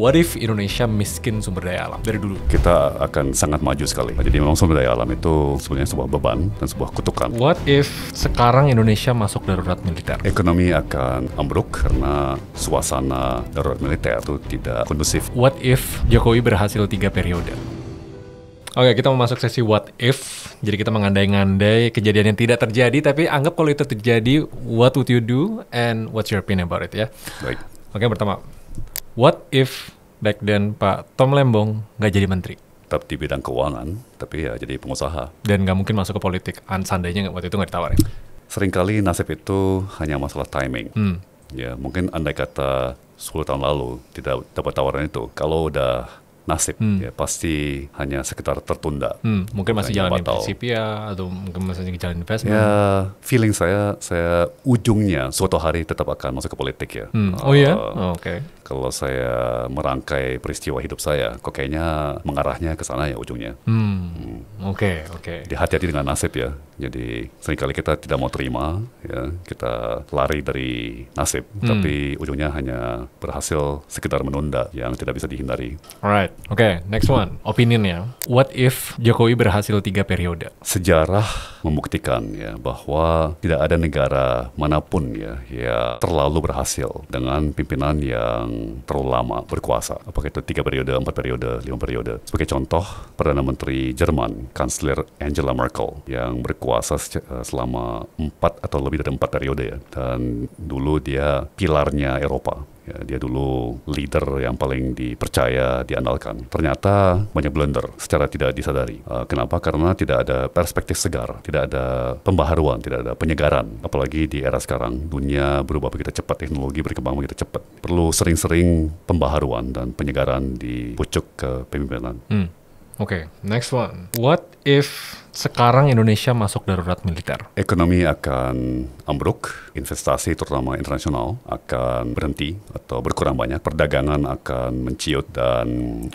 what if Indonesia miskin sumber daya alam dari dulu? Kita akan sangat maju sekali. Jadi memang sumber daya alam itu sebenarnya sebuah beban dan sebuah kutukan. What if sekarang Indonesia masuk darurat militer? Ekonomi akan ambruk karena suasana darurat militer itu tidak kondusif. What if Jokowi berhasil 3 periode? Oke, kita mau masuk sesi what if. Jadi kita mengandai-ngandai kejadian yang tidak terjadi, tapi anggap kalau itu terjadi, what would you do and what's your opinion about it ya? Baik. Oke, pertama, what if back then Pak Tom Lembong nggak jadi menteri? Tetap di bidang keuangan, tapi ya jadi pengusaha. Dan nggak mungkin masuk ke politik, seandainya waktu itu nggak ditawarin. Seringkali nasib itu hanya masalah timing. Ya, mungkin andai kata 10 tahun lalu tidak dapat tawaran itu, kalau udah nasib, ya pasti hanya sekitar tertunda. Mungkin masih Hanya jalanin batal. Principia atau mungkin masih jalan investment. Ya, feeling saya ujungnya suatu hari tetap akan masuk ke politik ya. Oh iya? Oke. Kalau saya merangkai peristiwa hidup saya, kok kayaknya mengarahnya ke sana ya ujungnya. Oke. Jadi hati-hati dengan nasib ya. Jadi seringkali kita tidak mau terima, ya kita lari dari nasib, tapi ujungnya hanya berhasil sekedar menunda yang tidak bisa dihindari. Alright. Oke, next one. Opinionnya. What if Jokowi berhasil 3 periode? Sejarah membuktikan ya bahwa tidak ada negara manapun ya yang terlalu berhasil dengan pimpinan yang terlalu lama berkuasa. Apakah itu 3 periode, 4 periode, 5 periode. Sebagai contoh, Perdana Menteri Jerman, Kanselir Angela Merkel yang berkuasa selama 4 atau lebih dari 4 periode ya. Dan dulu dia pilarnya Eropa. Ya, dia dulu leader yang paling dipercaya, diandalkan. Ternyata banyak blunder secara tidak disadari. Kenapa? Karena tidak ada perspektif segar, tidak ada pembaharuan, tidak ada penyegaran. Apalagi di era sekarang, dunia berubah begitu cepat, teknologi berkembang begitu cepat. Perlu sering-sering pembaharuan dan penyegaran di pucuk kepemimpinan. Oke, next one. What if sekarang Indonesia masuk darurat militer? Ekonomi akan ambruk, investasi terutama internasional akan berhenti atau berkurang banyak, perdagangan akan menciut, dan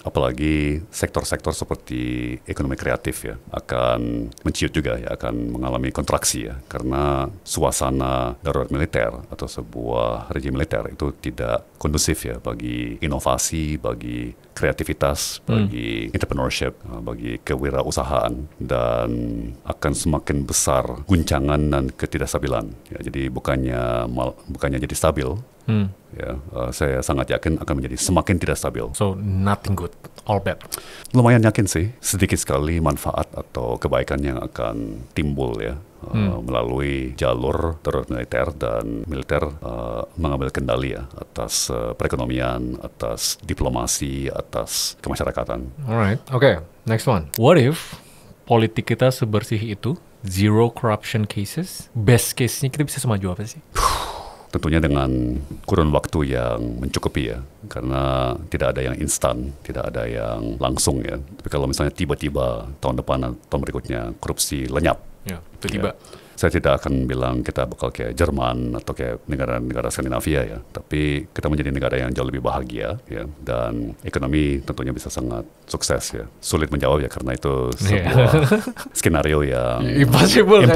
apalagi sektor-sektor seperti ekonomi kreatif ya akan menciut juga ya, akan mengalami kontraksi ya, karena suasana darurat militer atau sebuah rejim militer itu tidak kondusif ya bagi inovasi, bagi kreativitas, bagi entrepreneurship, bagi kewirausahaan, dan akan semakin besar guncangan dan ketidakstabilan. Ya, jadi bukannya jadi stabil, ya, saya sangat yakin akan menjadi semakin tidak stabil. So nothing good, all bad. Lumayan yakin sih, sedikit sekali manfaat atau kebaikan yang akan timbul ya. Melalui jalur darurat militer, dan militer mengambil kendali ya atas perekonomian, atas diplomasi, atas kemasyarakatan. Alright, oke, next one. What if politik kita sebersih itu, zero corruption cases, best case-nya kita bisa semaju apa sih? Tentunya dengan kurun waktu yang mencukupi ya, karena tidak ada yang instan, tidak ada yang langsung ya. Tapi kalau misalnya tiba-tiba tahun depan atau tahun berikutnya korupsi lenyap, Ya, tiba-tiba. ya, saya tidak akan bilang kita bakal kayak Jerman atau kayak negara-negara Skandinavia ya, tapi kita menjadi negara yang jauh lebih bahagia ya, dan ekonomi tentunya bisa sangat sukses ya. Sulit menjawab ya karena itu sebuah skenario yang Impossible ya.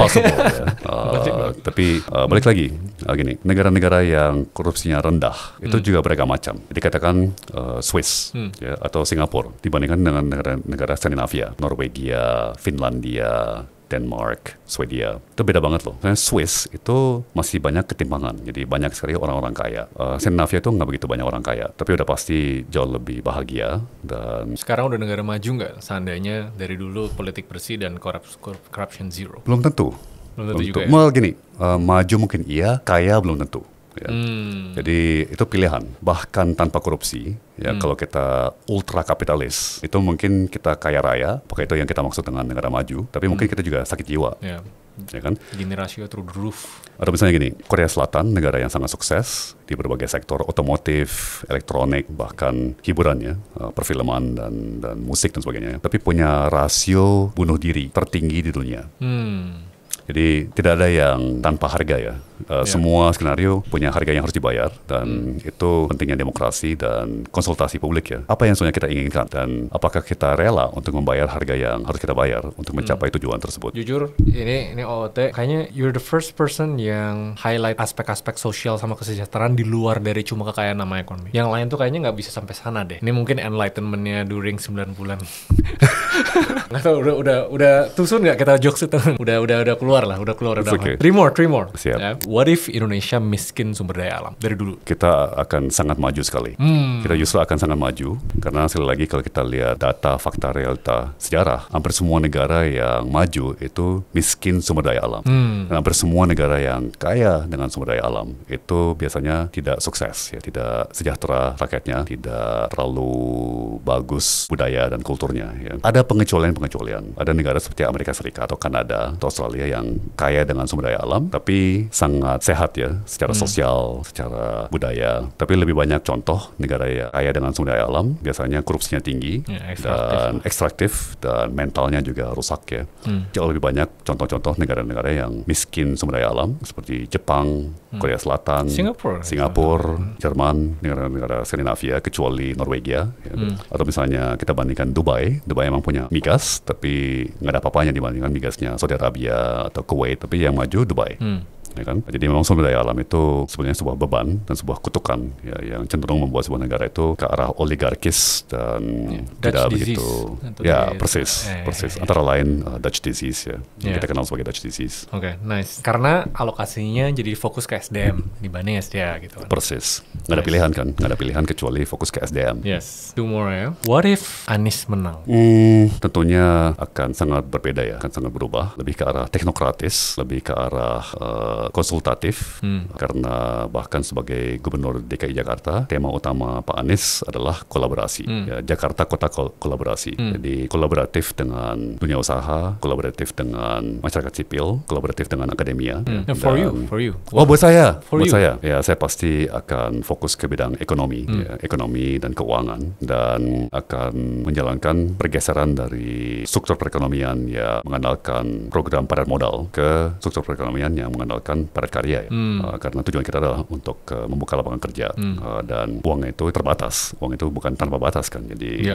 Tapi balik lagi, gini, negara-negara yang korupsinya rendah itu juga beragam macam. Jadi katakan Swiss ya, atau Singapura dibandingkan dengan negara-negara Skandinavia, Norwegia, Finlandia, Denmark, Swedia, itu beda banget loh. Karena Swiss itu masih banyak ketimpangan, jadi banyak sekali orang-orang kaya. Skandinavia itu nggak begitu banyak orang kaya, tapi udah pasti jauh lebih bahagia. Dan Sekarang udah negara maju nggak? Seandainya dari dulu politik bersih dan corruption zero. belum tentu. Belum tentu juga ya? Well, gini, maju mungkin iya, kaya belum tentu. Ya. Jadi itu pilihan. Bahkan tanpa korupsi, ya kalau kita ultra kapitalis, itu mungkin kita kaya raya, apakah itu yang kita maksud dengan negara maju, tapi mungkin kita juga sakit jiwa. Ya. Ya kan? Gini rasio through the roof. Atau misalnya gini, Korea Selatan, negara yang sangat sukses di berbagai sektor otomotif, elektronik, bahkan hiburan ya, perfilman dan musik dan sebagainya. Tapi punya rasio bunuh diri tertinggi di dunia. Jadi tidak ada yang tanpa harga ya. Semua skenario punya harga yang harus dibayar, dan itu pentingnya demokrasi dan konsultasi publik ya. Apa yang sebenarnya kita inginkan, dan apakah kita rela untuk membayar harga yang harus kita bayar untuk mencapai tujuan tersebut. Jujur, ini OOT kayaknya you're the first person yang highlight aspek-aspek sosial sama kesejahteraan di luar dari cuma kekayaan nama ekonomi. Yang lain tuh kayaknya nggak bisa sampai sana deh. Ini mungkin enlightenment-nya during 9 bulan. Nggak tahu, udah tusun nggak kita jokes itu? Udah keluar lah, udah keluar. Okay. Three more. Siap. Ya. What if Indonesia miskin sumber daya alam dari dulu? Kita akan sangat maju sekali. Kita justru akan sangat maju, karena sekali lagi kalau kita lihat data, fakta, realita, sejarah, hampir semua negara yang maju itu miskin sumber daya alam. Dan hampir semua negara yang kaya dengan sumber daya alam itu biasanya tidak sukses, ya, tidak sejahtera rakyatnya, tidak terlalu bagus budaya dan kulturnya. Ya. Ada pengecualian. Ada negara seperti Amerika Serikat atau Kanada atau Australia yang kaya dengan sumber daya alam, tapi sangat sehat ya, secara sosial, secara budaya. Tapi lebih banyak contoh negara yang kaya dengan sumber daya alam, biasanya korupsinya tinggi, dan ekstraktif, dan mentalnya juga rusak ya. Jauh lebih banyak contoh-contoh negara-negara yang miskin sumber daya alam, seperti Jepang, Korea Selatan, Singapura, Jerman, negara-negara Skandinavia, kecuali Norwegia. Ya. Atau misalnya kita bandingkan Dubai emang punya migas, tapi nggak ada apa-apanya dibandingkan migasnya Saudi Arabia atau Kuwait, tapi yang maju Dubai. Ya kan? Jadi memang sumber daya alam itu sebenarnya sebuah beban dan sebuah kutukan ya, yang cenderung membuat sebuah negara itu ke arah oligarkis dan tidak begitu. Ya, persis. Antara lain Dutch disease ya, yang kita kenal sebagai Dutch disease. Oke, nice. Karena alokasinya jadi fokus ke SDM dibanding SDA gitu kan. Persis. Nggak ada pilihan kan? Nggak ada pilihan kecuali fokus ke SDM. Yes. Two more ya. What if Anies menang? Tentunya akan sangat berbeda ya, akan sangat berubah, lebih ke arah teknokratis, lebih ke arah konsultatif, karena bahkan sebagai Gubernur DKI Jakarta, tema utama Pak Anies adalah kolaborasi. Ya, Jakarta kota kolaborasi. Jadi kolaboratif dengan dunia usaha, kolaboratif dengan masyarakat sipil, kolaboratif dengan akademia. For you. Oh, buat saya. For you. Ya, saya pasti akan fokus ke bidang ekonomi, ya, ekonomi dan keuangan, dan akan menjalankan pergeseran dari struktur perekonomian yang mengandalkan program padat modal ke struktur perekonomian yang mengandalkan padat karya ya. Karena tujuan kita adalah untuk membuka lapangan kerja, dan uangnya itu terbatas. Uang itu bukan tanpa batas kan. Jadi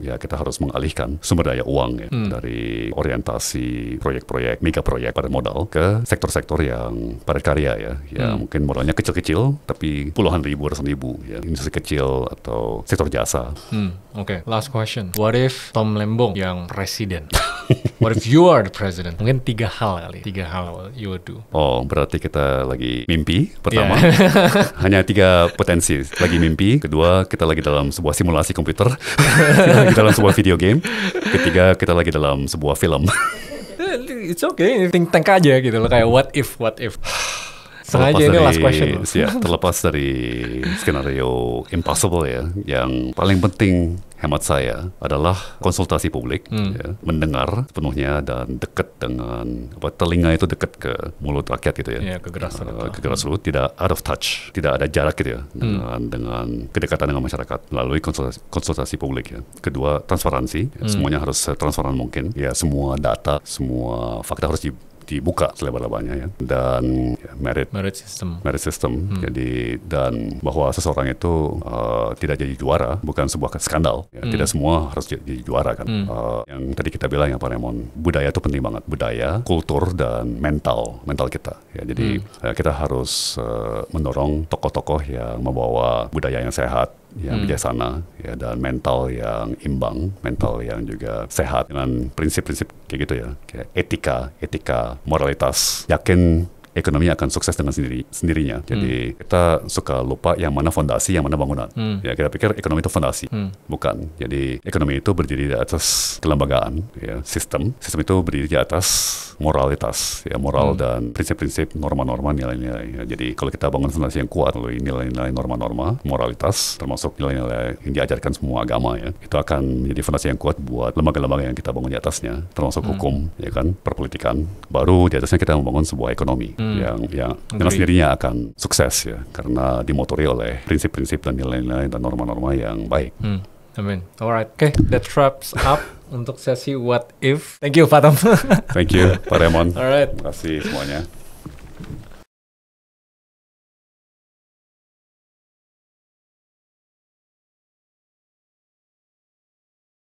ya kita harus mengalihkan sumber daya uang ya, dari orientasi proyek-proyek, mega proyek padat modal ke sektor-sektor yang padat karya ya. Ya mungkin modalnya kecil-kecil tapi puluhan ribu, ratusan ribu ya. Industri kecil atau sektor jasa. Oke, last question. What if Tom Lembong yang presiden? What if you are the president? Mungkin 3 hal you would do. Oh, berarti kita lagi mimpi. Pertama, hanya 3 potensi. Lagi mimpi. Kedua, kita lagi dalam sebuah simulasi komputer. Kita lagi dalam sebuah video game. Ketiga, kita lagi dalam sebuah film. It's okay, think tank aja gitu loh, kayak what if. Sengaja ini last question. Ya, terlepas dari skenario impossible ya, yang paling penting hemat saya adalah konsultasi publik, ya, mendengar sepenuhnya dan dekat dengan telinga itu dekat ke mulut rakyat gitu ya, ke grassroots, tidak out of touch, tidak ada jarak gitu ya dengan kedekatan dengan masyarakat melalui konsultasi publik ya. Kedua, transparansi, ya, semuanya harus transparan mungkin, ya semua data, semua fakta harus dibuka selebar-lebarnya ya, dan merit system. Jadi, dan bahwa seseorang itu tidak jadi juara bukan sebuah skandal ya. Tidak semua harus jadi juara kan. Yang tadi kita bilang ya Pak Raymond, budaya itu penting banget, budaya, kultur, dan mental kita ya. Jadi kita harus mendorong tokoh-tokoh yang membawa budaya yang sehat, yang bijaksana ya, dan mental yang imbang, mental yang juga sehat dengan prinsip-prinsip kayak gitu ya, kayak etika, moralitas. Yakin ekonomi akan sukses dengan sendirinya. Jadi kita suka lupa yang mana fondasi, yang mana bangunan. Ya, kita pikir ekonomi itu fondasi, bukan. Jadi ekonomi itu berdiri di atas kelembagaan, ya, sistem itu berdiri di atas moralitas, ya, moral dan prinsip-prinsip, norma-norma, nilai-nilai. Ya. Jadi kalau kita bangun fondasi yang kuat melalui nilai-nilai, norma-norma, moralitas, termasuk nilai-nilai yang diajarkan semua agama, ya, itu akan menjadi fondasi yang kuat buat lembaga-lembaga yang kita bangun di atasnya, termasuk hukum, ya kan, perpolitikan. Baru di atasnya kita membangun sebuah ekonomi yang dengan sendirinya akan sukses ya, karena dimotori oleh prinsip-prinsip dan nilai-nilai dan norma-norma yang baik. Amin. Alright, okay, that wraps up untuk sesi What If. Thank you, Fatam. Thank you, Pak Raymond. Alright. Terima kasih semuanya.